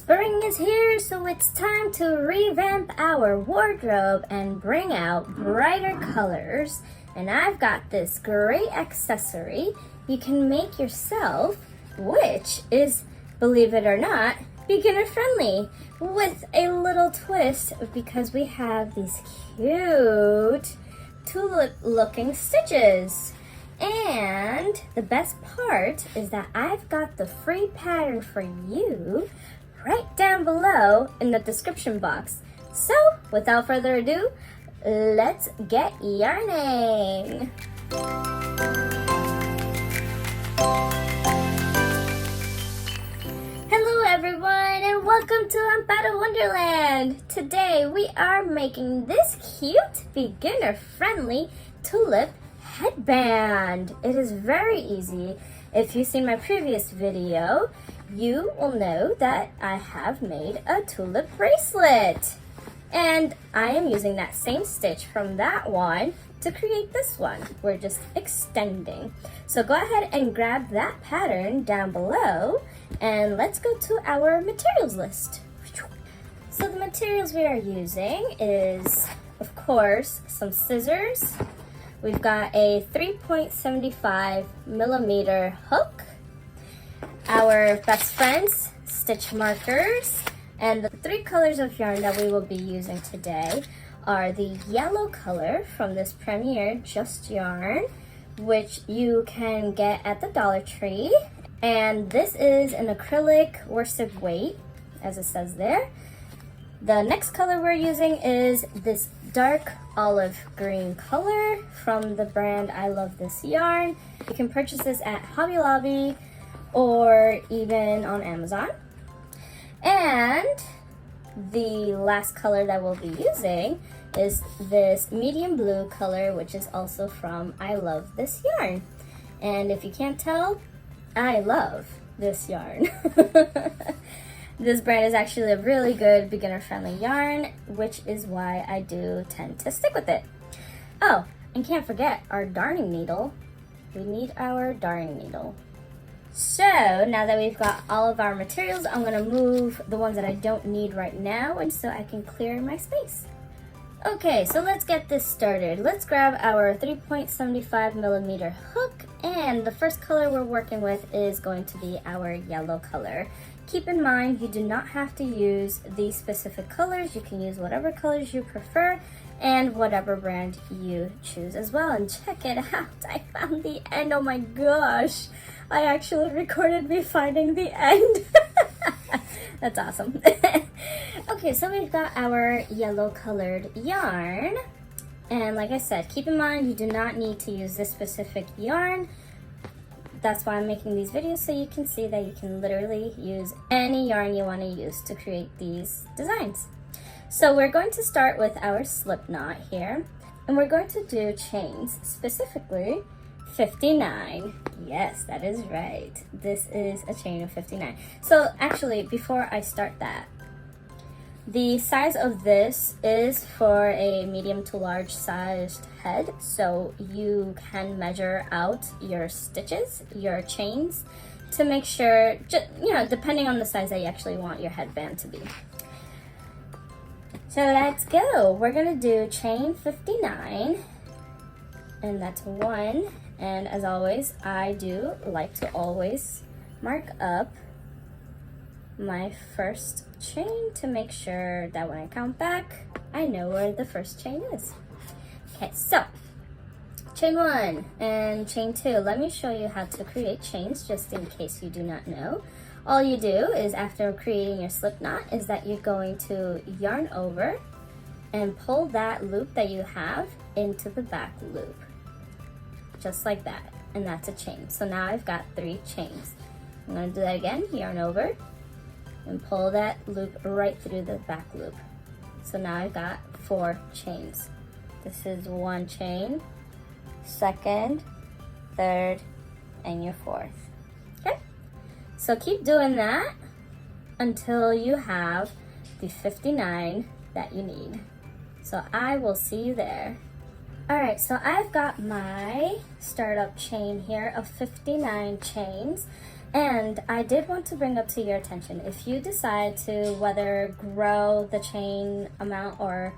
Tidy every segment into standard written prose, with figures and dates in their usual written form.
Spring is here, so it's time to revamp our wardrobe and bring out brighter colors. And I've got this great accessory you can make yourself, which is, believe it or not, beginner friendly with a little twist because we have these cute tulip looking stitches. And the best part is that I've got the free pattern for you right down below in the description box. So without further ado, let's get yarning. Hello everyone and welcome to Amparo Wonderland. Today we are making this cute beginner friendly tulip headband. It is very easy. If you've seen my previous video, you will know that I have made a tulip bracelet. And I am using that same stitch from that one to create this one. We're just extending. So go ahead and grab that pattern down below and let's go to our materials list. So the materials we are using is, of course, some scissors. We've got a 3.75 millimeter hook, our best friends stitch markers, and the three colors of yarn that we will be using today are the yellow color from this Premier Just Yarn, which you can get at the Dollar Tree, and this is an acrylic worsted weight, as it says there. The next color we're using is this dark olive green color from the brand I Love This Yarn. You can purchase this at Hobby Lobby or even on Amazon. And the last color that we'll be using is this medium blue color, which is also from I Love This Yarn. And if you can't tell, I love this yarn. This brand is actually a really good beginner-friendly yarn, which is why I do tend to stick with it. Oh, and can't forget our darning needle. We need our darning needle. So now that we've got all of our materials, I'm gonna move the ones that I don't need right now and so I can clear my space. Okay, so let's get this started. Let's grab our 3.75 millimeter hook, and the first color we're working with is going to be our yellow color. Keep in mind, you do not have to use these specific colors. You can use whatever colors you prefer and whatever brand you choose as well. And check it out, I found the end. Oh my gosh, I actually recorded me finding the end. That's awesome. Okay, so we've got our yellow colored yarn. And like I said, keep in mind, you do not need to use this specific yarn. That's why I'm making these videos, so you can see that you can literally use any yarn you want to use to create these designs. So we're going to start with our slip knot here, and we're going to do chains, specifically 59. Yes, that is right. This is a chain of 59. So actually, before I start that, the size of this is for a medium to large sized head, so you can measure out your stitches, your chains, to make sure, depending on the size that you actually want your headband to be. So let's go. We're gonna do chain 59, and that's 1. And as always, I do like to always mark up my first chain to make sure that when I count back, I know where the first chain is. Okay, so chain 1 and chain 2. Let me show you how to create chains just in case you do not know. All you do is, after creating your slip knot, is that you're going to yarn over and pull that loop that you have into the back loop. Just like that, and that's a chain. So now I've got 3 chains. I'm going to do that again, yarn over and pull that loop right through the back loop. So now I've got 4 chains. This is 1 chain, 2nd, 3rd, and your 4th. Okay, so keep doing that until you have the 59 that you need. So I will see you there. Alright, so I've got my startup chain here of 59 chains, And I did want to bring up to your attention, if you decide to whether grow the chain amount or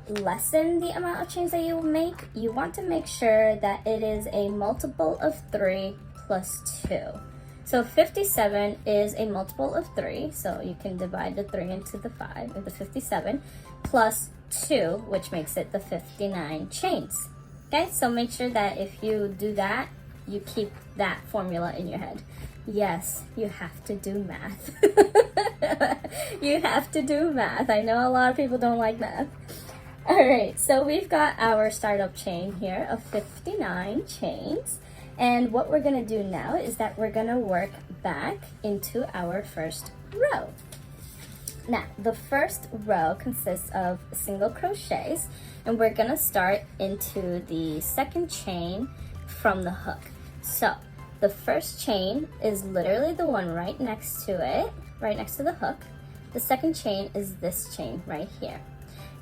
lessen the amount of chains that you make, you want to make sure that it is a multiple of 3 plus 2. So 57 is a multiple of 3, so you can divide the 3 into the 5, into 57, plus 2, which makes it the 59 chains. Okay, so make sure that if you do that, you keep that formula in your head. Yes, you have to do math. You have to do math. I know a lot of people don't like math. All right, so we've got our startup chain here of 59 chains. And what we're gonna do now is that we're gonna work back into our first row. Now, the first row consists of single crochets, and we're gonna start into the second chain from the hook. So, the first chain is literally the one right next to it, right next to the hook. The second chain is this chain right here.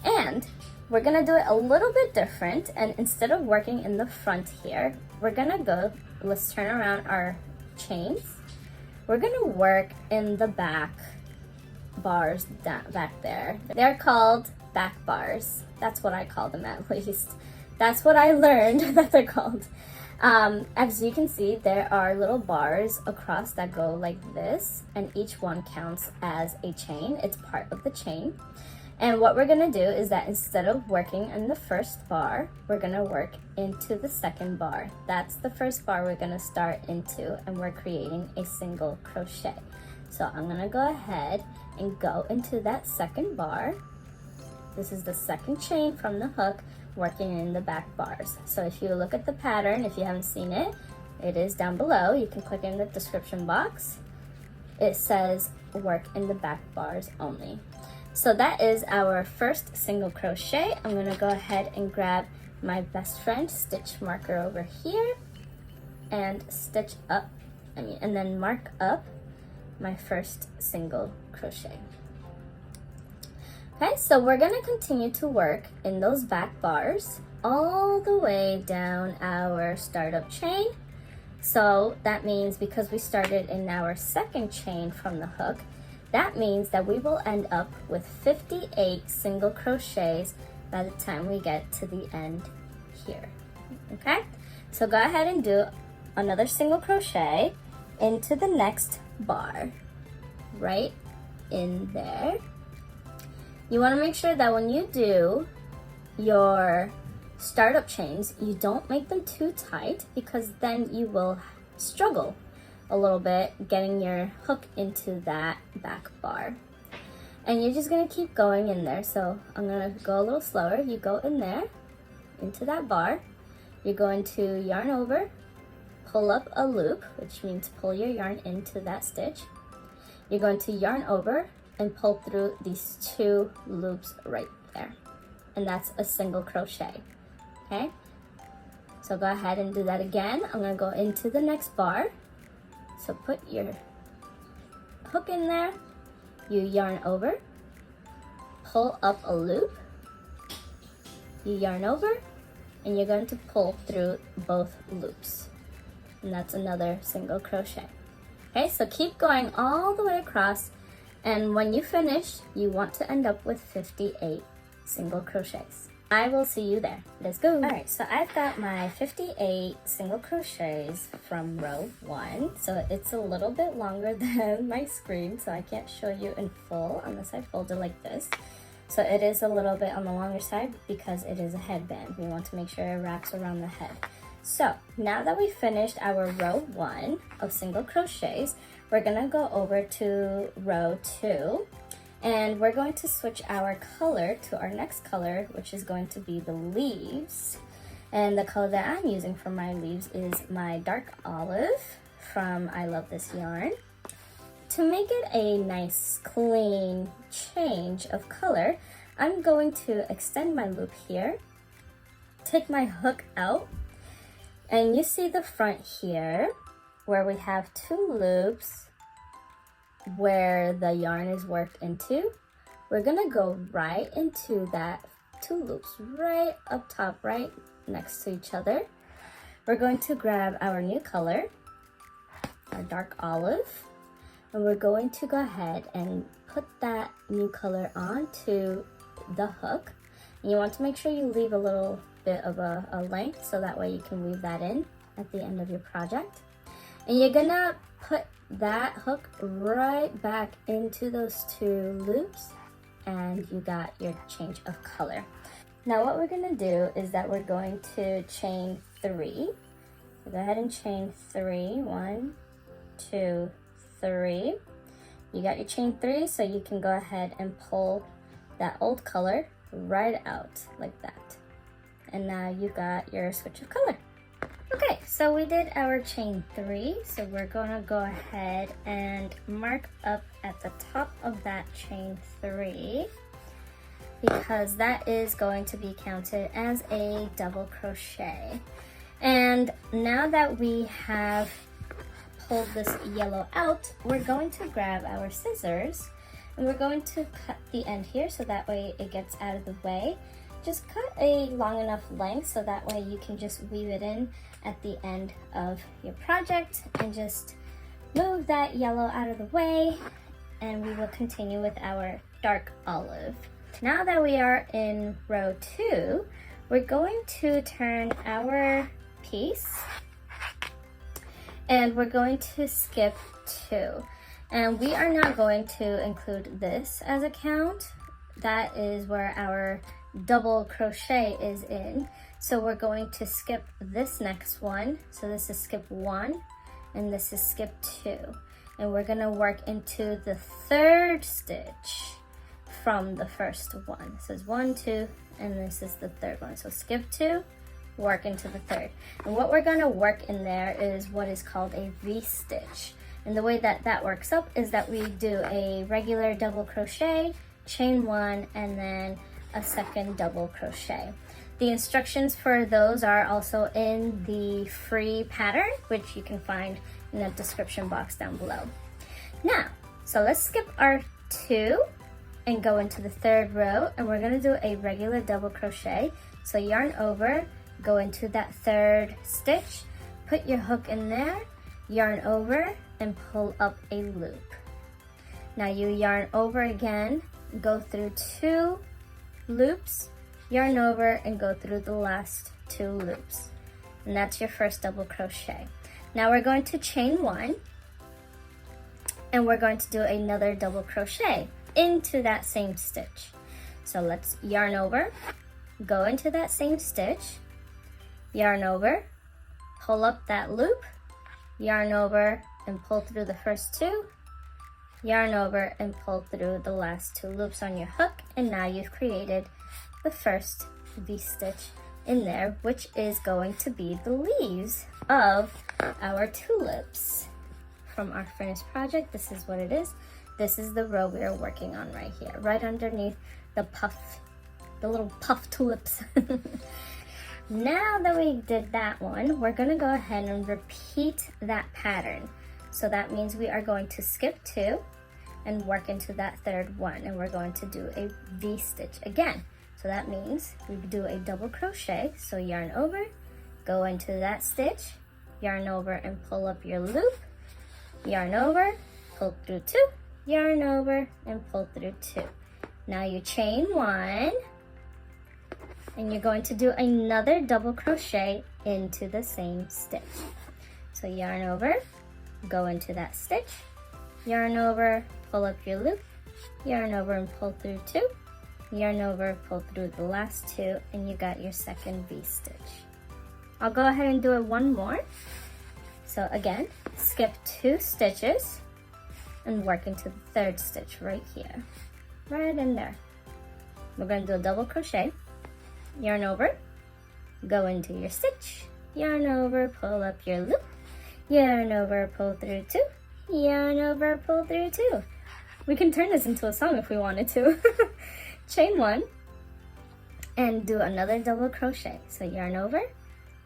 And we're gonna do it a little bit different, and instead of working in the front here, we're gonna go, let's turn around our chains. We're gonna work in the back bars back there. They're called back bars. That's what I call them, at least. That's what I learned that they're called. As you can see, there are little bars across that go like this, and each one counts as a chain. It's part of the chain. And what we're gonna do is that instead of working in the first bar, we're gonna work into the second bar. That's the first bar we're gonna start into, and we're creating a single crochet. So I'm gonna go ahead and go into that second bar. This is the second chain from the hook, working in the back bars. So if you look at the pattern, if you haven't seen it, it is down below. You can click in the description box. It says work in the back bars only. So that is our first single crochet. I'm gonna go ahead and grab my best friend stitch marker over here and stitch up, and then mark up my first single crochet. Okay, so we're gonna continue to work in those back bars all the way down our startup chain. So that means because we started in our second chain from the hook, that means that we will end up with 58 single crochets by the time we get to the end here. Okay, so go ahead and do another single crochet into the next bar, right in there. You want to make sure that when you do your startup chains, you don't make them too tight, because then you will struggle a little bit getting your hook into that back bar. And you're just going to keep going in there. So I'm going to go a little slower. You go in there, into that bar. You're going to yarn over, pull up a loop, which means pull your yarn into that stitch. You're going to yarn over and pull through these 2 loops right there. And that's a single crochet, okay? So go ahead and do that again. I'm gonna go into the next bar. So put your hook in there, you yarn over, pull up a loop, you yarn over, and you're going to pull through both loops. And that's another single crochet. Okay, so keep going all the way across, and when you finish, you want to end up with 58 single crochets. I will see you there. Let's go. All right, so I've got my 58 single crochets from row 1. So it's a little bit longer than my screen, so I can't show you in full unless I fold it like this. So it is a little bit on the longer side because it is a headband. We want to make sure it wraps around the head. So now that we finished our row 1 of single crochets, we're gonna go over to row 2. And we're going to switch our color to our next color, which is going to be the leaves. And the color that I'm using for my leaves is my dark olive from I Love This Yarn. To make it a nice, clean change of color, I'm going to extend my loop here, take my hook out, and you see the front here where we have 2 loops where the yarn is worked into. We're gonna go right into that 2 loops right up top, right next to each other. We're going to grab our new color, our dark olive, and we're going to go ahead and put that new color onto the hook. And you want to make sure you leave a little bit of a length so that way you can weave that in at the end of your project. And you're gonna put that hook right back into those 2 loops, and you got your change of color. Now what we're gonna do is that we're going to chain 3. So go ahead and chain 3. 1, 2, 3. You got your chain 3, so you can go ahead and pull that old color right out like that. And now you got your switch of color. Okay, so we did our chain 3, so we're gonna go ahead and mark up at the top of that chain 3, because that is going to be counted as a double crochet. And now that we have pulled this yellow out, we're going to grab our scissors and we're going to cut the end here so that way it gets out of the way. Just cut a long enough length so that way you can just weave it in at the end of your project, and just move that yellow out of the way, and we will continue with our dark olive. Now that we are in row 2, we're going to turn our piece and we're going to skip 2. And we are not going to include this as a count. That is where our double crochet is in. So we're going to skip this next one. So this is skip 1 and this is skip 2. And we're gonna work into the 3rd stitch from the first one. So it's 1, 2, and this is the 3rd one. So skip 2, work into the 3rd. And what we're gonna work in there is what is called a V-stitch. And the way that that works up is that we do a regular double crochet, chain 1, and then a second double crochet. The instructions for those are also in the free pattern, which you can find in the description box down below. Now, so let's skip our 2 and go into the 3rd row, and we're gonna do a regular double crochet. So yarn over, go into that 3rd stitch, put your hook in there, yarn over, and pull up a loop. Now you yarn over again, go through 2 loops, yarn over, and go through the last 2 loops. And that's your first double crochet. Now we're going to chain 1, and we're going to do another double crochet into that same stitch. So let's yarn over, go into that same stitch, yarn over, pull up that loop, yarn over, and pull through the first 2, yarn over, and pull through the last 2 loops on your hook, and now you've created the first V-stitch in there, which is going to be the leaves of our tulips from our finished project. This is what it is. This is the row we are working on right here, right underneath the little puff tulips. Now that we did that one, we're gonna go ahead and repeat that pattern. So that means we are going to skip 2 and work into that 3rd one, and we're going to do a V-stitch again. So that means we do a double crochet. So yarn over, go into that stitch, yarn over and pull up your loop, yarn over, pull through 2, yarn over and pull through 2. Now you chain 1, and you're going to do another double crochet into the same stitch. So yarn over, go into that stitch, yarn over, pull up your loop, yarn over and pull through 2, yarn over, pull through the last 2, and you got your second V-stitch. I'll go ahead and do it one more. So again, skip 2 stitches and work into the 3rd stitch right here, right in there. We're going to do a double crochet, yarn over, go into your stitch, yarn over, pull up your loop, yarn over, pull through 2, yarn over, pull through 2. We can turn this into a song if we wanted to. Chain 1 and do another double crochet. So yarn over,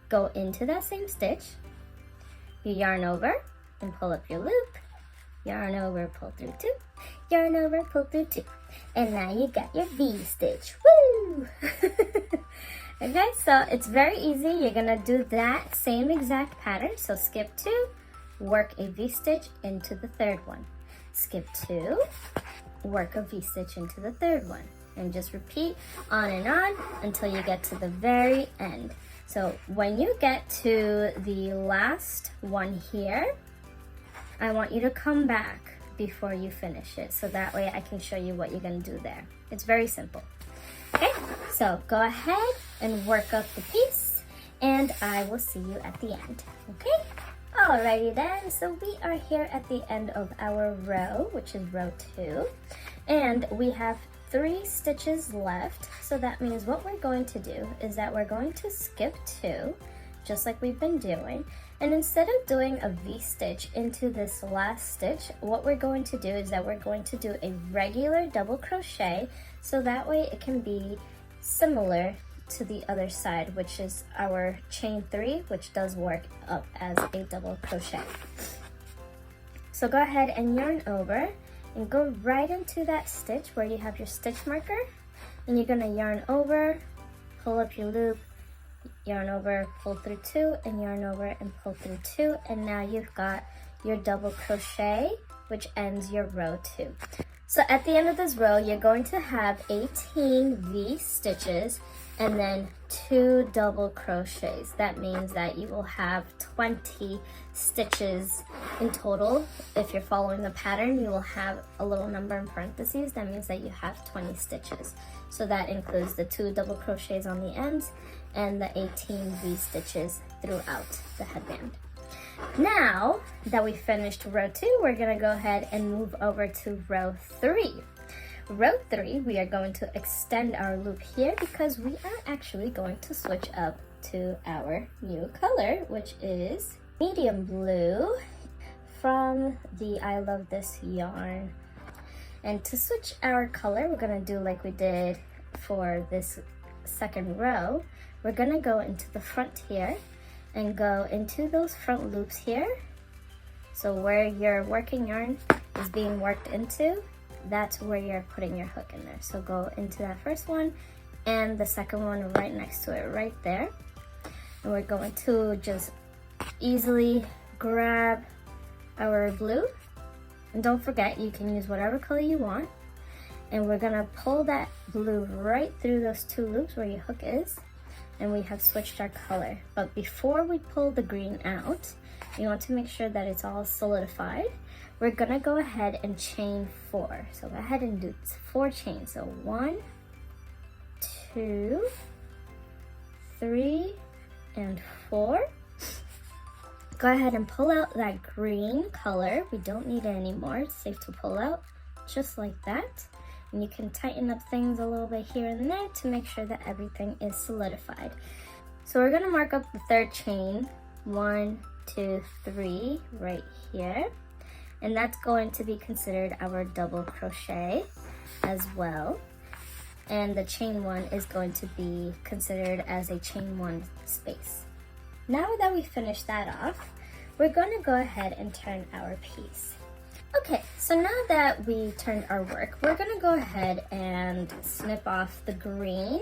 go into that same stitch, you yarn over and pull up your loop, yarn over, pull through 2, yarn over, pull through 2, and now you got your V-stitch. Woo! Okay, so it's very easy. You're gonna do that same exact pattern. So skip 2, work a V-stitch into the third one. Skip 2, work a V-stitch into the third one. And just repeat on and on until you get to the very end. So when you get to the last one here, I want you to come back before you finish it, so that way I can show you what you're gonna do there. It's very simple. Okay, so go ahead and work up the piece, and I will see you at the end, okay? Alrighty then, so we are here at the end of our row, which is row 2, and we have 3 stitches left. So that means what we're going to do is that we're going to skip 2, just like we've been doing, and instead of doing a V-stitch into this last stitch, what we're going to do is that we're going to do a regular double crochet, so that way it can be similar to the other side, which is our chain 3, which does work up as a double crochet. So go ahead and yarn over and go right into that stitch where you have your stitch marker, and you're gonna yarn over, pull up your loop, yarn over, pull through 2, and yarn over and pull through 2, and now you've got your double crochet, which ends your row 2. So at the end of this row, you're going to have 18 V stitches and then 2 double crochets. That means that you will have 20 stitches in total. If you're following the pattern, you will have a little number in parentheses. That means that you have 20 stitches. So that includes the 2 double crochets on the ends and the 18 V stitches throughout the headband. Now that we finished row 2, we're gonna go ahead and move over to row 3. Row 3, we are going to extend our loop here because we are actually going to switch up to our new color, which is medium blue from the I Love This yarn. And to switch our color, we're gonna do like we did for this second row. We're gonna go into the front here and go into those front loops here. So where your working yarn is being worked into, that's where you're putting your hook in there. So go into that first one and the second one right next to it, right there. And we're going to just easily grab our blue. And don't forget, you can use whatever color you want. And we're gonna pull that blue right through those 2 loops where your hook is. And we have switched our color. But before we pull the green out, you want to make sure that it's all solidified. We're gonna go ahead and chain 4. So go ahead and do 4 chains. So 1, 2, 3, and 4. Go ahead and pull out that green color. We don't need it anymore. It's safe to pull out, just like that. And you can tighten up things a little bit here and there to make sure that everything is solidified. So we're gonna mark up the 3rd chain, 1, 2, 3, right here. And that's going to be considered our double crochet as well. And the chain 1 is going to be considered as a chain 1 space. Now that we finished that off, we're gonna go ahead and turn our piece. Okay, so now that we turned our work, we're gonna go ahead and snip off the green.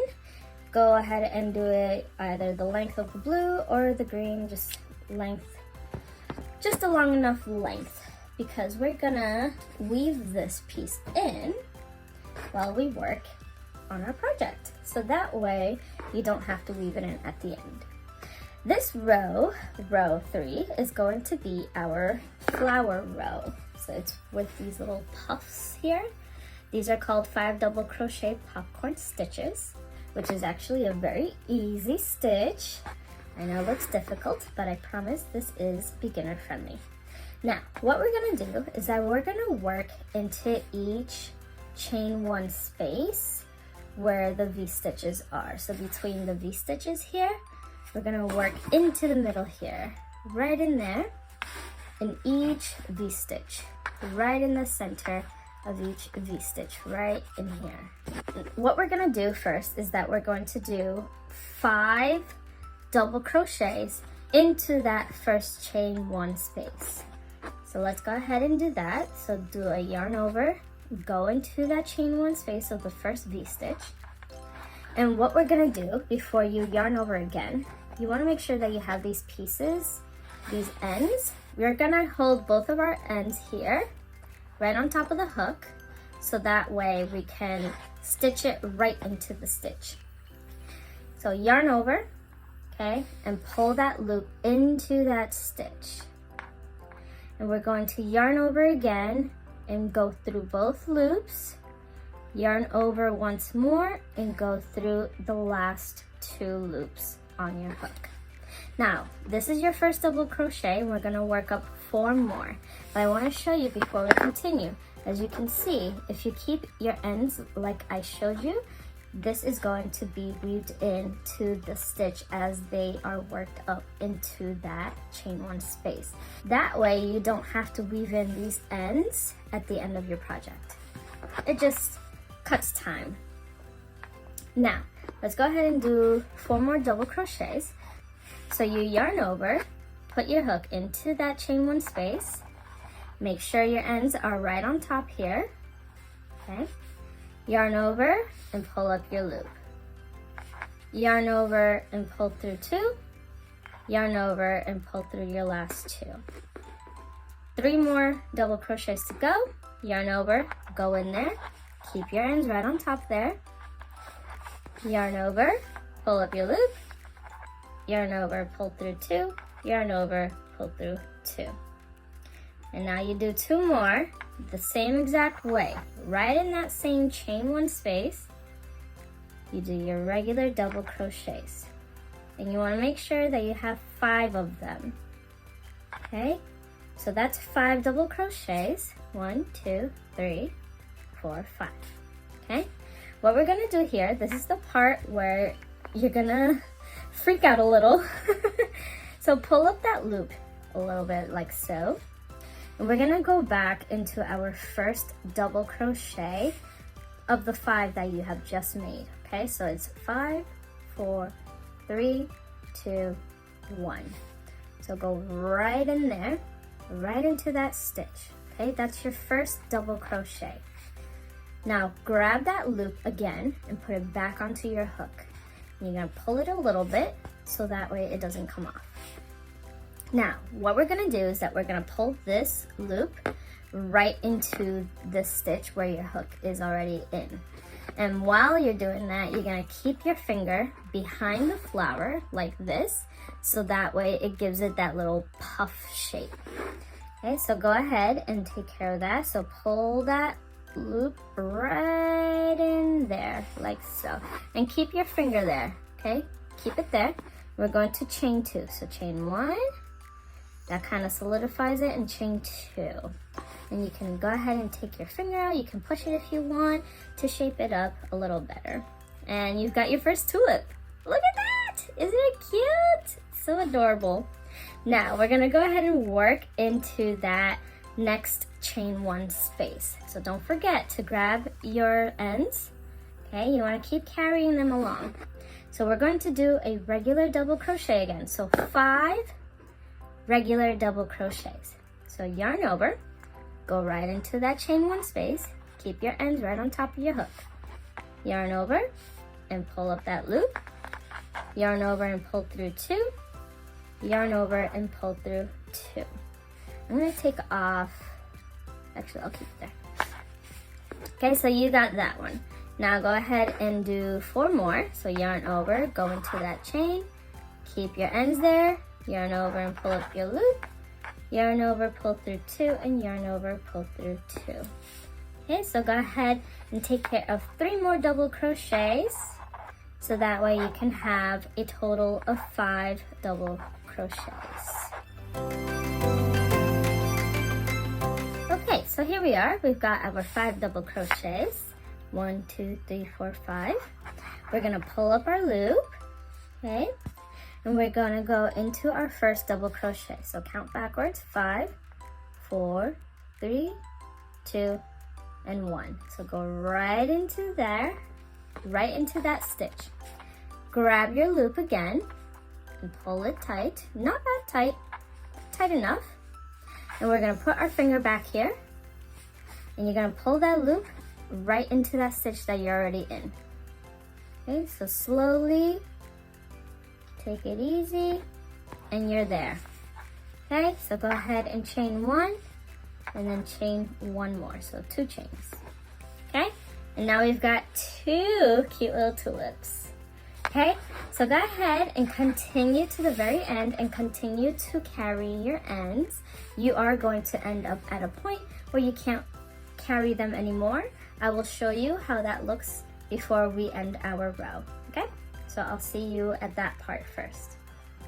Go ahead and do it either the length of the blue or the green, just a long enough length, because we're gonna weave this piece in while we work on our project. So that way you don't have to weave it in at the end. This row, row 3, is going to be our flower row. So it's with these little puffs here. These are called 5 double crochet popcorn stitches, which is actually a very easy stitch. I know it looks difficult, but I promise this is beginner friendly. Now, what we're gonna do is that we're gonna work into each chain 1 space where the V stitches are. So between the V stitches here, we're gonna work into the middle here, right in there, in each V stitch, right in the center of each V stitch, right in here. What we're gonna do first is that we're going to do 5 double crochets into that first chain 1 space. So let's go ahead and do that. So do a yarn over, go into that chain 1 space of the first V stitch. And what we're gonna do before you yarn over again, you wanna make sure that you have these pieces, these ends, we're gonna hold both of our ends here, right on top of the hook, so that way we can stitch it right into the stitch. So yarn over, okay, and pull that loop into that stitch. And we're going to yarn over again and go through both loops, yarn over once more, and go through the last 2 loops on your hook. Now, this is your first double crochet. We're gonna work up 4 more, but I wanna show you before we continue. As you can see, if you keep your ends like I showed you, this is going to be weaved into the stitch as they are worked up into that chain 1 space. That way you don't have to weave in these ends at the end of your project. It just cuts time. Now, let's go ahead and do 4 more double crochets. So you yarn over, put your hook into that chain 1 space, make sure your ends are right on top here, okay? Yarn over and pull up your loop. Yarn over and pull through 2, yarn over and pull through your last 2. 3 more double crochets to go, yarn over, go in there, keep your ends right on top there, yarn over, pull up your loop, yarn over, pull through 2, yarn over, pull through 2. And now you do 2 more the same exact way. Right in that same chain 1 space, you do your regular double crochets. And you want to make sure that you have 5 of them. Okay? So that's 5 double crochets. 1, 2, 3, 4, 5. Okay? What we're gonna do here, this is the part where you're gonna freak out a little. So pull up that loop a little bit like so. And we're gonna go back into our first double crochet of the 5 that you have just made. Okay, so it's 5, 4, 3, 2, 1. So go right in there, right into that stitch. Okay, that's your first double crochet. Now grab that loop again and put it back onto your hook. And you're gonna pull it a little bit so that way it doesn't come off. Now, what we're gonna do is that we're gonna pull this loop right into the stitch where your hook is already in. And while you're doing that, you're gonna keep your finger behind the flower like this, so that way it gives it that little puff shape. Okay, so go ahead and take care of that. So pull that loop right in there like so. And keep your finger there, okay? Keep it there. We're going to chain 2. So chain 1, that kind of solidifies it, and chain 2. And you can go ahead and take your finger out. You can push it if you want to shape it up a little better. And you've got your first tulip. Look at that! Isn't it cute? So adorable. Now we're gonna go ahead and work into that next chain 1 space. So don't forget to grab your ends. Okay, you wanna keep carrying them along. So we're going to do a regular double crochet again. So 5 regular double crochets. So yarn over, go right into that chain 1 space, keep your ends right on top of your hook. Yarn over and pull up that loop, yarn over and pull through 2, yarn over and pull through 2. I'm gonna take off, actually I'll keep it there. Okay, so you got that one. Now go ahead and do 4 more. So yarn over, go into that chain, keep your ends there, yarn over and pull up your loop, yarn over, pull through 2, and yarn over, pull through 2. Okay, so go ahead and take care of 3 more double crochets, so that way you can have a total of 5 double crochets. Okay, so here we are. We've got our 5 double crochets. 1, 2, 3, 4, 5. We're gonna pull up our loop, okay? And we're gonna go into our first double crochet. So count backwards, 5, 4, 3, 2, and 1. So go right into there, right into that stitch. Grab your loop again and pull it tight. Not that tight, tight enough. And we're gonna put our finger back here, and you're gonna pull that loop right into that stitch that you're already in. Okay, so slowly, take it easy, and you're there. Okay, so go ahead and chain 1 and then chain 1 more, so 2 chains. Okay, and now we've got 2 cute little tulips. Okay, so go ahead and continue to the very end and continue to carry your ends. You are going to end up at a point where you can't carry them anymore. I will show you how that looks before we end our row. Okay, so I'll see you at that part first.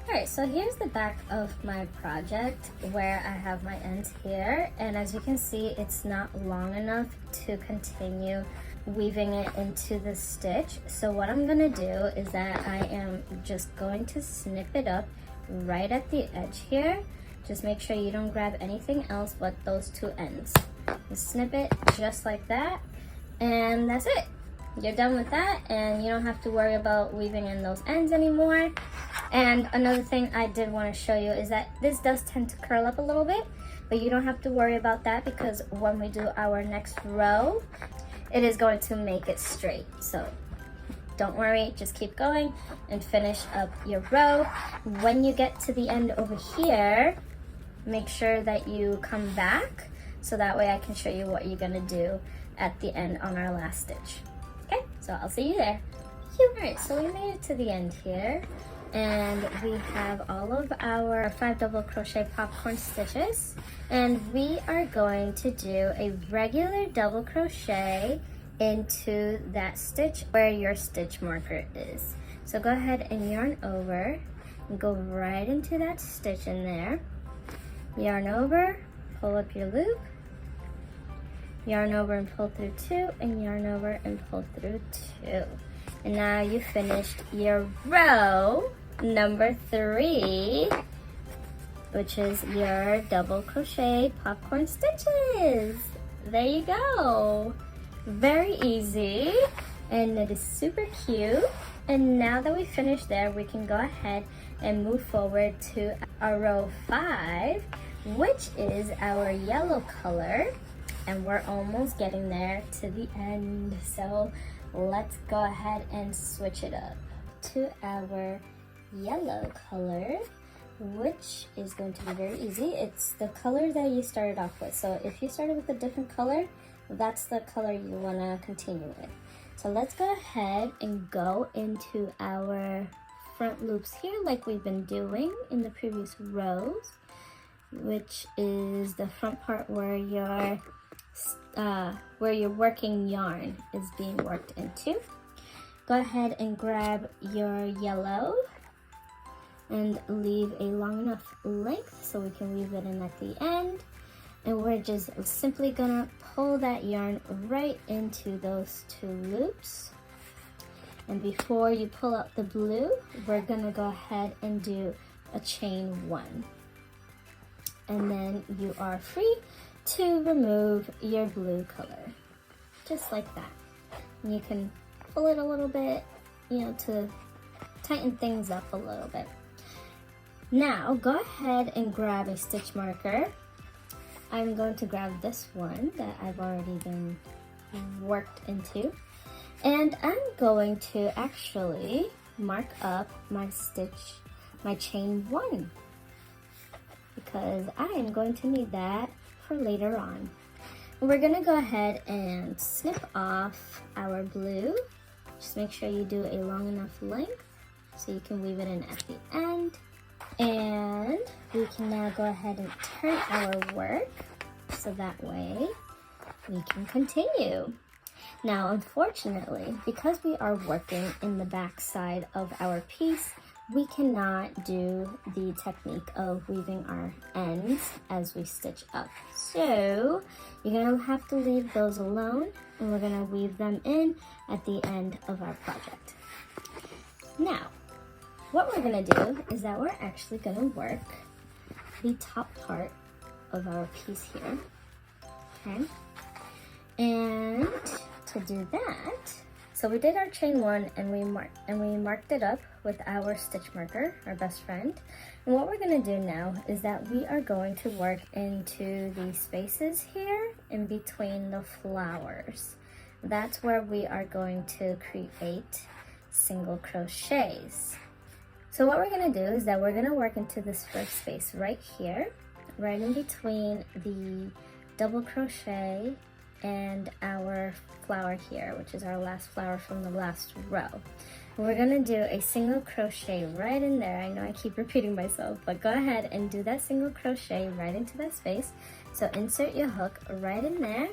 Alright, so here's the back of my project where I have my ends here, and as you can see, it's not long enough to continue weaving it into the stitch. So what I'm gonna do is that I am just going to snip it up right at the edge here. Just make sure you don't grab anything else but those 2 ends. Just snip it just like that, and that's it. You're done with that, and you don't have to worry about weaving in those ends anymore. And another thing I did want to show you is that this does tend to curl up a little bit, but you don't have to worry about that because when we do our next row, it is going to make it straight. So don't worry, just keep going and finish up your row. When you get to the end over here, make sure that you come back so that way I can show you what you're gonna do at the end on our last stitch. Okay, so I'll see you there. Alright, so we made it to the end here, and we have all of our 5 double crochet popcorn stitches, and we are going to do a regular double crochet into that stitch where your stitch marker is. So go ahead and yarn over and go right into that stitch in there. Yarn over, pull up your loop, yarn over and pull through 2, and yarn over and pull through 2. And now you finished your row number 3, which is your double crochet popcorn stitches. There you go. Very easy, and it is super cute. And now that we finished there, we can go ahead and move forward to our row 5, which is our yellow color. And we're almost getting there to the end. So let's go ahead and switch it up to our yellow color, which is going to be very easy. It's the color that you started off with. So if you started with a different color, that's the color you want to continue with. So let's go ahead and go into our front loops here like we've been doing in the previous rows, which is the front part where your working yarn is being worked into. Go ahead and grab your yellow and leave a long enough length so we can weave it in at the end. And we're just simply gonna pull that yarn right into those 2 loops. And before you pull out the blue, we're gonna go ahead and do a chain 1. And then you are free to remove your blue color, just like that. And you can pull it a little bit, to tighten things up a little bit. Now, go ahead and grab a stitch marker. I'm going to grab this one that I've already been worked into. And I'm going to actually mark up my chain 1, because I am going to need that for later on. We're gonna go ahead and snip off our blue. Just make sure you do a long enough length so you can weave it in at the end. And we can now go ahead and turn our work so that way we can continue. Now, unfortunately, because we are working in the back side of our piece, we cannot do the technique of weaving our ends as we stitch up. So you're gonna have to leave those alone, and we're gonna weave them in at the end of our project. Now, what we're gonna do is that we're actually gonna work the top part of our piece here, okay? And to do that, so we did our chain 1 and we marked it up with our stitch marker, our best friend. And what we're gonna do now is that we are going to work into the spaces here in between the flowers. That's where we are going to create single crochets. So what we're gonna do is that we're gonna work into this first space right here, right in between the double crochet and our flower here, which is our last flower from the last row. We're gonna do a single crochet right in there. I know I keep repeating myself, but go ahead and do that single crochet right into that space. So insert your hook right in there,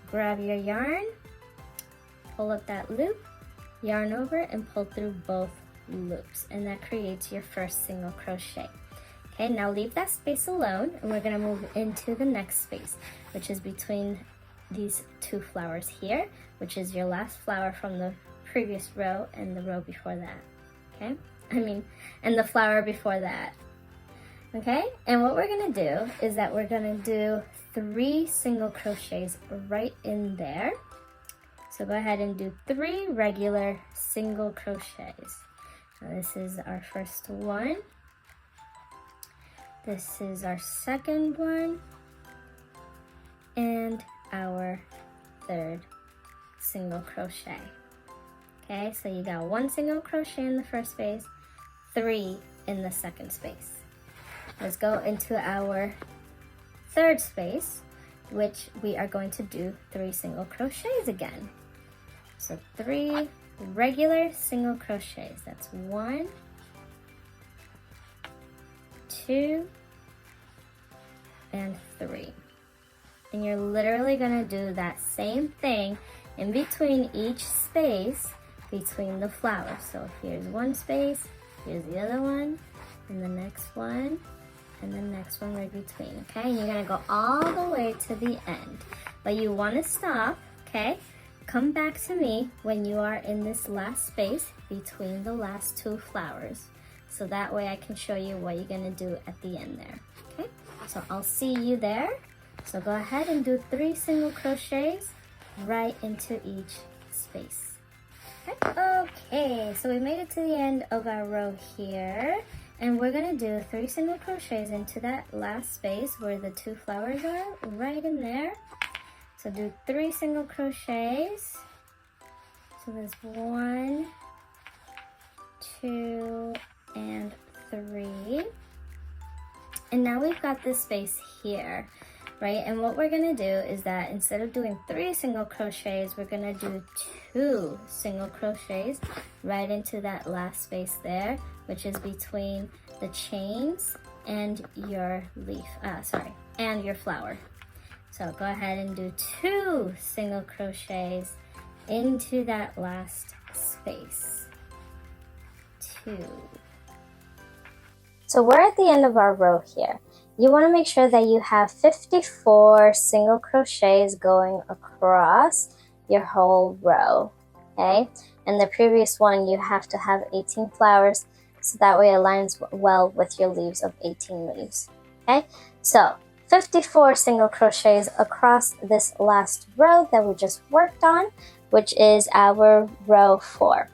grab your yarn, pull up that loop, yarn over and pull through both loops, and that creates your first single crochet. Okay, now leave that space alone, and we're gonna move into the next space, which is between these two flowers here, which is your last flower from the previous row and the row before that. Okay, and the flower before that. Okay, and what we're gonna do is that we're gonna do 3 single crochets right in there. So go ahead and do 3 regular single crochets. Now this is our first one. This is our second one. And our third single crochet. Okay, so you got 1 single crochet in the first space, 3 in the second space. Let's go into our third space, which we are going to do 3 single crochets again. So 3 regular single crochets. That's 1, 2, and 3. And you're literally gonna do that same thing in between each space between the flowers. So here's one space, here's the other one, and the next one, and the next one right between, okay? And you're gonna go all the way to the end. But you wanna stop, okay? Come back to me when you are in this last space between the last 2 flowers. So that way I can show you what you're gonna do at the end there, okay? So I'll see you there. So go ahead and do 3 single crochets right into each space. Okay, so we made it to the end of our row here, and we're gonna do 3 single crochets into that last space where the 2 flowers are, right in there. So do 3 single crochets. So there's 1, 2, and 3. And now we've got this space here, right? And what we're gonna do is that instead of doing 3 single crochets, we're gonna do 2 single crochets right into that last space there, which is between the chains and your leaf, and your flower. So go ahead and do 2 single crochets into that last space. 2. So we're at the end of our row here. You want to make sure that you have 54 single crochets going across your whole row, okay? And the previous one, you have to have 18 flowers, so that way it aligns well with your leaves of 18 leaves, okay? So 54 single crochets across this last row that we just worked on, which is our row 4.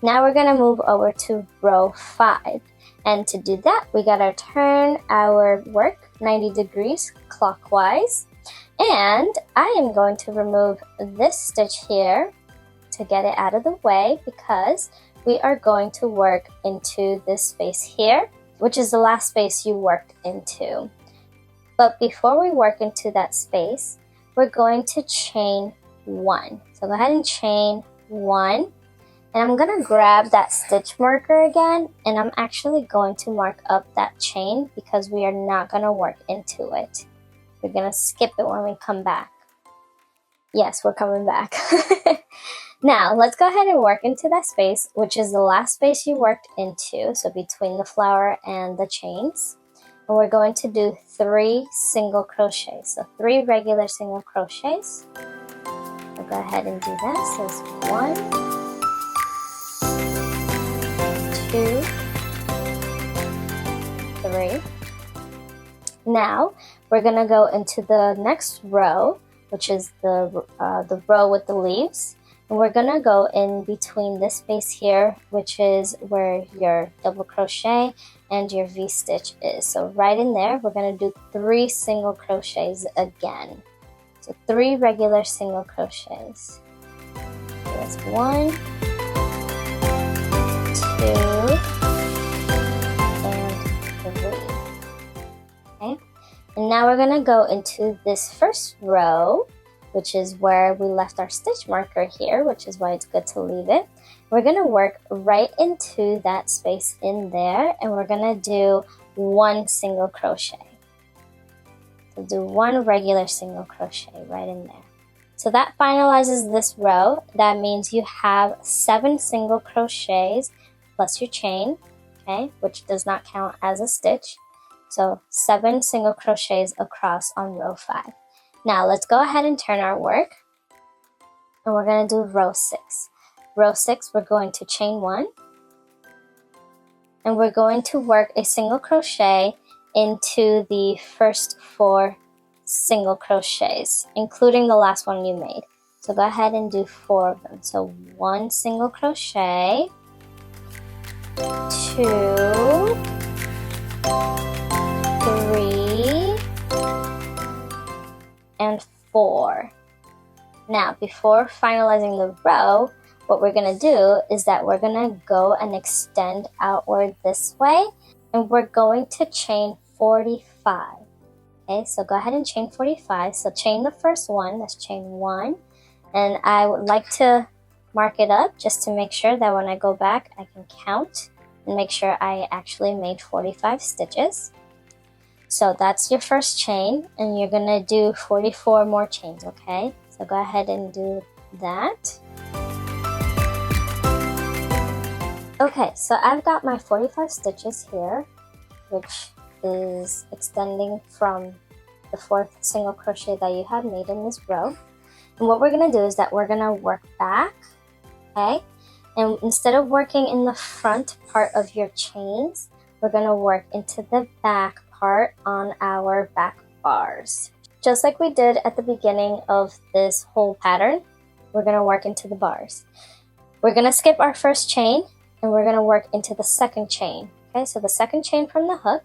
Now we're going to move over to row 5. And to do that, we gotta turn our work 90 degrees clockwise. And I am going to remove this stitch here to get it out of the way, because we are going to work into this space here, which is the last space you worked into. But before we work into that space, we're going to chain 1. So go ahead and chain 1. And I'm gonna grab that stitch marker again, and I'm actually going to mark up that chain because we are not gonna work into it. We're gonna skip it when we come back. Yes, we're coming back. Now, let's go ahead and work into that space, which is the last space you worked into, so between the flower and the chains. And we're going to do 3 single crochets, so 3 regular single crochets. We'll go ahead and do that. So it's 1, 2, 3. Now we're gonna go into the next row, which is the row with the leaves, and we're gonna go in between this space here, which is where your double crochet and your V-stitch is. So right in there, we're gonna do 3 single crochets again. So 3 regular single crochets. So that's 1, 2, And now we're gonna go into this first row, which is where we left our stitch marker here, which is why it's good to leave it. We're gonna work right into that space in there, and we're gonna do one single crochet. So do one regular single crochet right in there. So that finalizes this row. That means you have 7 single crochets plus your chain, okay, which does not count as a stitch. So 7 single crochets across on row 5. Now let's go ahead and turn our work, and we're going to do row 6. Row 6, we're going to chain 1, and we're going to work a single crochet into the first 4 single crochets, including the last one you made. So go ahead and do 4 of them. So 1 single crochet, 2, 3, and 4. Now, before finalizing the row, what we're going to do is that we're going to go and extend outward this way, and we're going to chain 45. Okay, so go ahead and chain 45. So chain the first one, that's chain 1, and I would like to mark it up just to make sure that when I go back I can count and make sure I actually made 45 stitches. So that's your first chain, and you're gonna do 44 more chains, okay? So go ahead and do that. Okay, so I've got my 45 stitches here, which is extending from the 4th single crochet that you had made in this row. And what we're gonna do is that we're gonna work back, okay? And instead of working in the front part of your chains, we're gonna work into the back part on our back bars. Just like we did at the beginning of this whole pattern, we're gonna work into the bars. We're gonna skip our first chain, and we're gonna work into the second chain. Okay, so the second chain from the hook,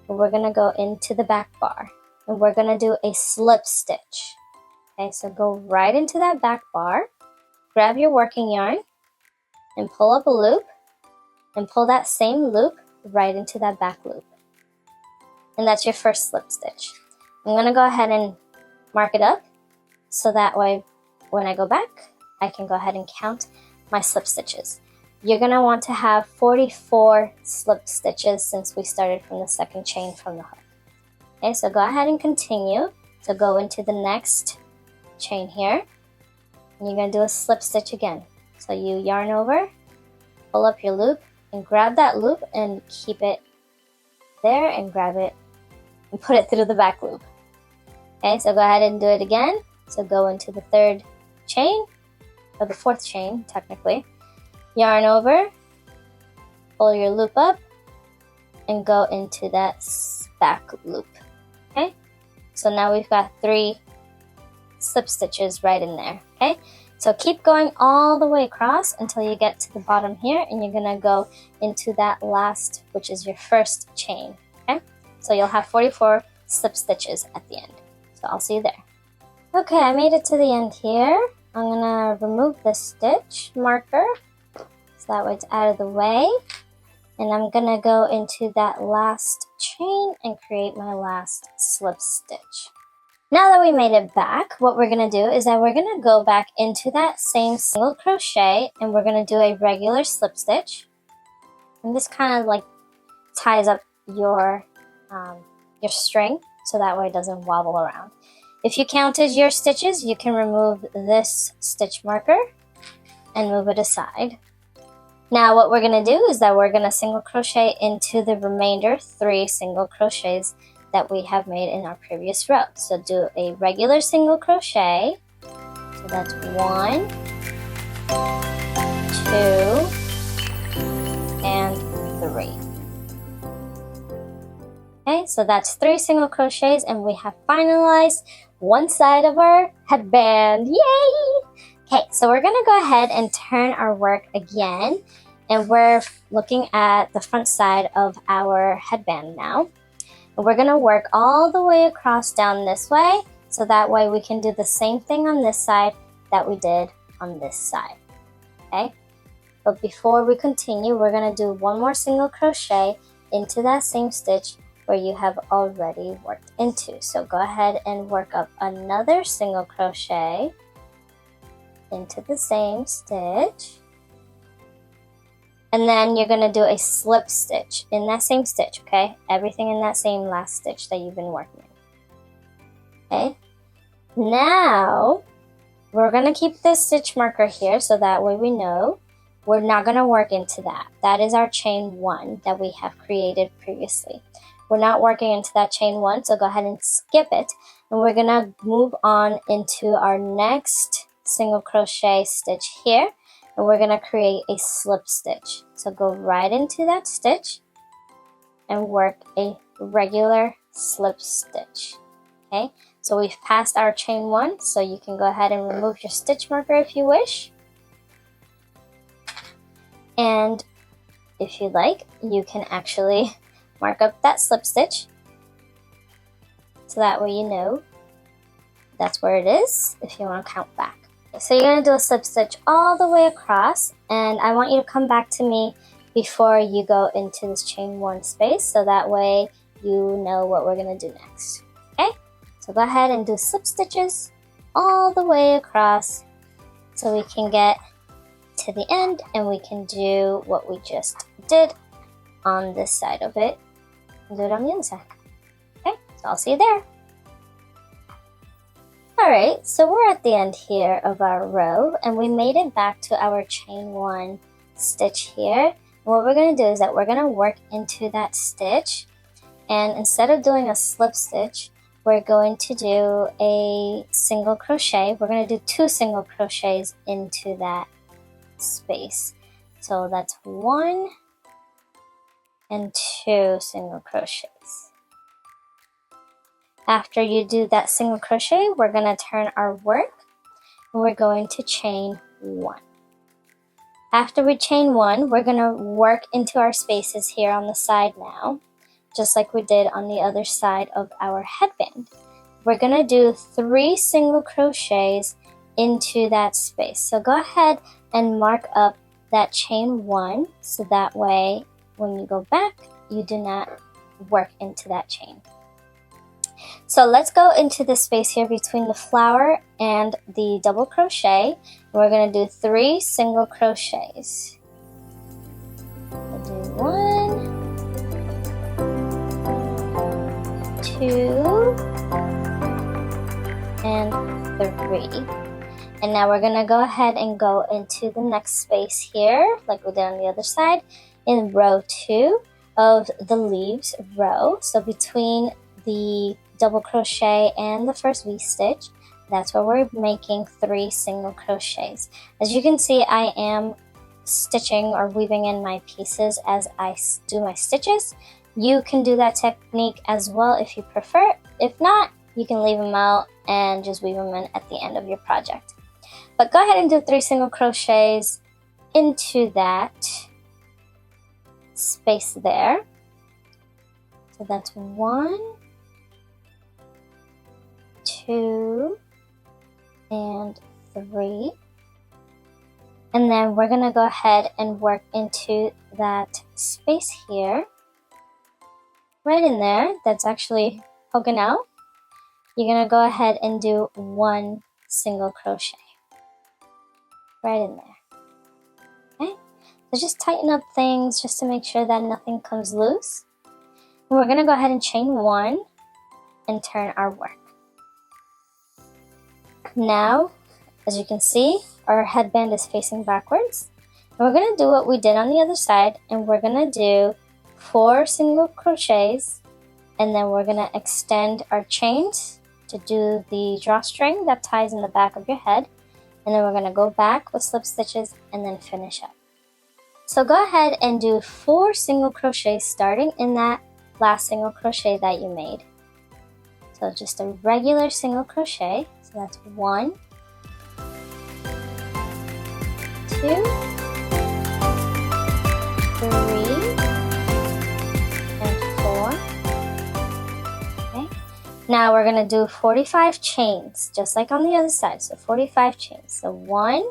and we're gonna go into the back bar, and we're gonna do a slip stitch. Okay, so go right into that back bar, grab your working yarn, and pull up a loop, and pull that same loop right into that back loop. And that's your first slip stitch. I'm gonna go ahead and mark it up, so that way when I go back, I can go ahead and count my slip stitches. You're gonna want to have 44 slip stitches since we started from the second chain from the hook. Okay, so go ahead and continue. So go into the next chain here, and you're gonna do a slip stitch again. So you yarn over, pull up your loop, and grab that loop and keep it there, and grab it and put it through the back loop. Okay, so go ahead and do it again. So go into the 3rd chain, or the 4th chain technically. Yarn over, pull your loop up, and go into that back loop. Okay, so now we've got 3 slip stitches right in there. Okay, so keep going all the way across until you get to the bottom here, and you're gonna go into that last, which is your first chain. Okay, so you'll have 44 slip stitches at the end. So I'll see you there. Okay, I made it to the end here. I'm gonna remove the stitch marker, so that way it's out of the way. And I'm gonna go into that last chain and create my last slip stitch. Now that we made it back, what we're gonna do is that we're gonna go back into that same single crochet, and we're gonna do a regular slip stitch. And this kind of like ties up your string, so that way it doesn't wobble around. If you counted your stitches, you can remove this stitch marker and move it aside. Now what we're going to do is that we're going to single crochet into the remainder 3 single crochets that we have made in our previous row. So do a regular single crochet. So that's 1, 2, and 3. Okay, so that's 3 single crochets, and we have finalized one side of our headband. Yay! Okay, so we're gonna go ahead and turn our work again, and we're looking at the front side of our headband now. And we're gonna work all the way across down this way, so that way we can do the same thing on this side that we did on this side. Okay, but before we continue, we're gonna do one more single crochet into that same stitch where you have already worked into. So go ahead and work up another single crochet into the same stitch. And then you're going to do a slip stitch in that same stitch, okay? Everything in that same last stitch that you've been working in. Okay? Now, we're going to keep this stitch marker here so that way we know we're not going to work into that. That is our chain 1 that we have created previously. We're not working into that chain 1, so go ahead and skip it. And we're going to move on into our next single crochet stitch here. And we're going to create a slip stitch. So go right into that stitch and work a regular slip stitch. Okay, so we've passed our chain 1, so you can go ahead and remove your stitch marker if you wish. And if you like, you can actually mark up that slip stitch. So that way you know that's where it is if you want to count back. So you're going to do a slip stitch all the way across, and I want you to come back to me before you go into this chain 1 space, so that way you know what we're going to do next. Okay, so go ahead and do slip stitches all the way across so we can get to the end and we can do what we just did on this side of it and do it on the other side. Okay, so I'll see you there. Alright, so we're at the end here of our row and we made it back to our chain 1 stitch here. And what we're going to do is that we're going to work into that stitch, and instead of doing a slip stitch, we're going to do a single crochet. We're going to do 2 single crochets into that space. So that's 1 and 2 single crochets. After you do that single crochet, we're going to turn our work and we're going to chain 1. After we chain 1, we're going to work into our spaces here on the side now, just like we did on the other side of our headband. We're going to do 3 single crochets into that space. So go ahead and mark up that chain 1 so that way when you go back, you do not work into that chain. So let's go into the space here between the flower and the double crochet. We're going to do 3 single crochets. We'll do 1, 2, and 3. And now we're going to go ahead and go into the next space here, like we did on the other side, in row 2 of the leaves row. So between the double crochet and the first V-stitch, that's where we're making 3 single crochets. As you can see, I am stitching or weaving in my pieces as I do my stitches. You can do that technique as well if you prefer. If not, you can leave them out and just weave them in at the end of your project. But go ahead and do 3 single crochets into that space there. So that's 1, 2, and 3. And then we're going to go ahead and work into that space here. Right in there, that's actually poking out. You're going to go ahead and do 1 single crochet. Right in there. Okay? So just tighten up things just to make sure that nothing comes loose. And we're going to go ahead and chain 1 and turn our work. Now, as you can see, our headband is facing backwards. And we're going to do what we did on the other side, and we're going to do 4 single crochets, and then we're going to extend our chains to do the drawstring that ties in the back of your head, and then we're going to go back with slip stitches and then finish up. So go ahead and do 4 single crochets starting in that last single crochet that you made. So just a regular single crochet. So that's 1, 2, and 4. Okay. Now we're going to do 45 chains, just like on the other side. So 45 chains. So 1,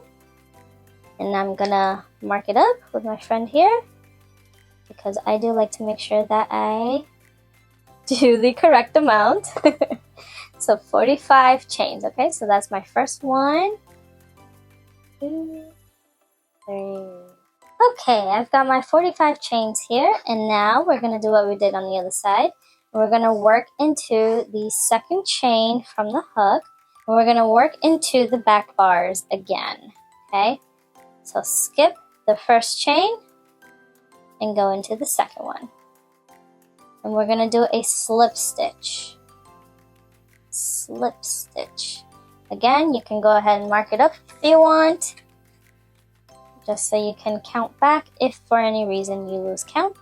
and I'm going to mark it up with my friend here, because I do like to make sure that I do the correct amount. So 45 chains, okay? So that's my first one. 2, 3. Okay, I've got my 45 chains here, and now we're going to do what we did on the other side. We're going to work into the second chain from the hook, and we're going to work into the back bars again, okay? So skip the first chain and go into the second one. And we're going to do a slip stitch. Slip stitch. Again, you can go ahead and mark it up if you want, just so you can count back if for any reason you lose count.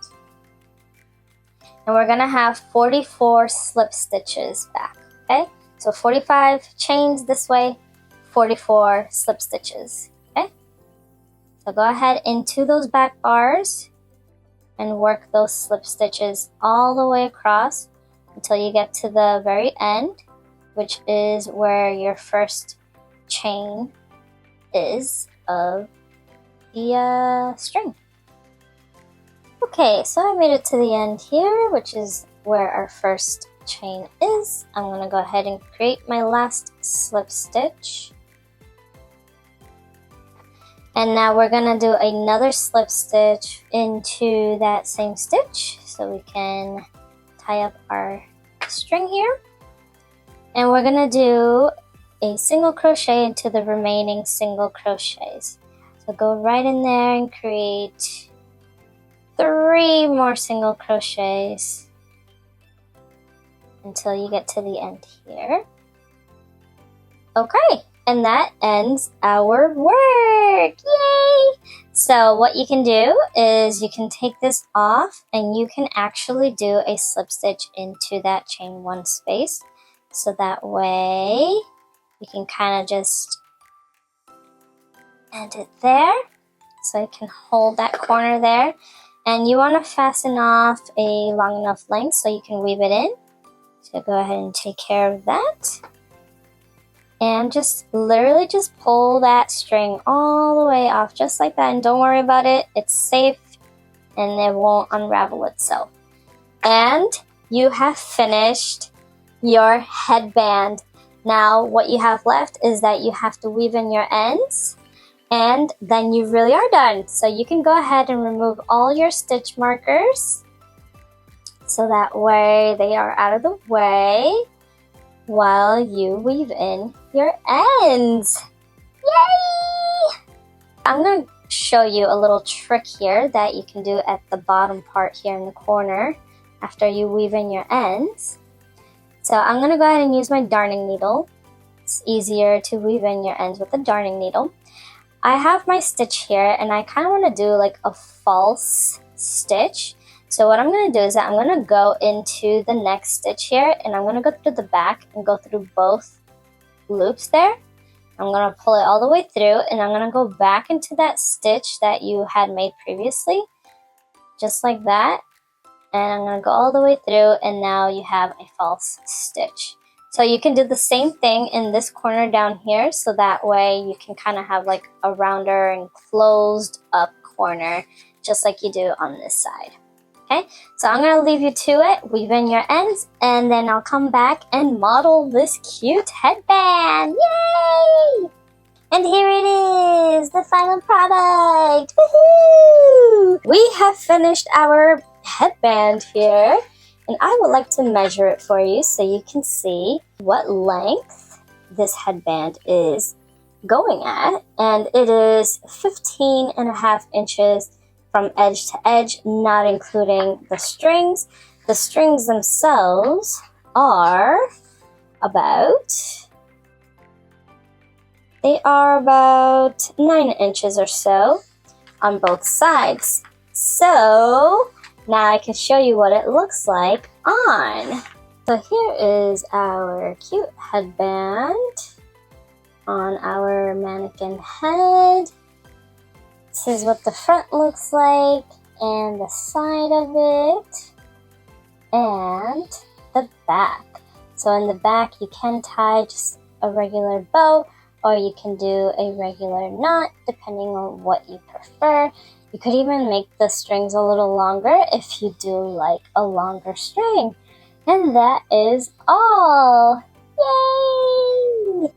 And we're going to have 44 slip stitches back, okay? So 45 chains this way, 44 slip stitches, okay? So go ahead into those back bars and work those slip stitches all the way across until you get to the very end, which is where your first chain is of the string. Okay, so I made it to the end here, which is where our first chain is. I'm going to go ahead and create my last slip stitch. And now we're going to do another slip stitch into that same stitch so we can tie up our string here. And we're going to do a single crochet into the remaining single crochets. So go right in there and create 3 more single crochets until you get to the end here. Okay, and that ends our work. Yay! So what you can do is you can take this off and you can actually do a slip stitch into that chain 1 space. So that way you can kind of just end it there. So you can hold that corner there. And you want to fasten off a long enough length so you can weave it in. So go ahead and take care of that. And just literally just pull that string all the way off just like that. And don't worry about it. It's safe and it won't unravel itself. And you have finished your headband. Now what you have left is that you have to weave in your ends. And then you really are done. So you can go ahead and remove all your stitch markers so that way they are out of the way while you weave in your ends. Yay! I'm going to show you a little trick here that you can do at the bottom part here in the corner after you weave in your ends. So I'm going to go ahead and use my darning needle. It's easier to weave in your ends with a darning needle. I have my stitch here and I kind of want to do like a false stitch. So what I'm going to do is that I'm going to go into the next stitch here and I'm going to go through the back and go through both loops there. I'm going to pull it all the way through and I'm going to go back into that stitch that you had made previously, just like that. And I'm going to go all the way through and now you have a false stitch. So you can do the same thing in this corner down here, so that way you can kind of have like a rounder and closed up corner, just like you do on this side. Okay, so I'm going to leave you to it, weave in your ends, and then I'll come back and model this cute headband. Yay! And here it is, the final product. Woohoo! We have finished our headband here. And I would like to measure it for you so you can see what length this headband is going at. And it is 15.5 inches from edge to edge, not including the strings. The strings themselves are about 9 inches or so on both sides. So now I can show you what it looks like on. So here is our cute headband on our mannequin head. This is what the front looks like, and the side of it, and the back. So in the back you can tie just a regular bow, or you can do a regular knot, depending on what you prefer. You could even make the strings a little longer if you do like a longer string. And that is all. Yay!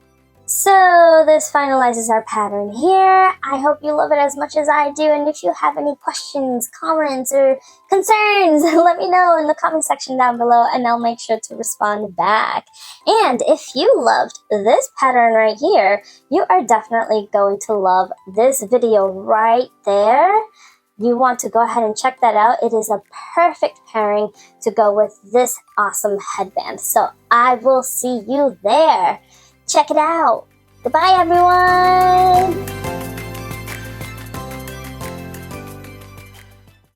So this finalizes our pattern here. I hope you love it as much as I do. And if you have any questions, comments, or concerns, let me know in the comment section down below and I'll make sure to respond back. And if you loved this pattern right here, you are definitely going to love this video right there. You want to go ahead and check that out. It is a perfect pairing to go with this awesome headband. So I will see you there. Check it out. Goodbye, everyone.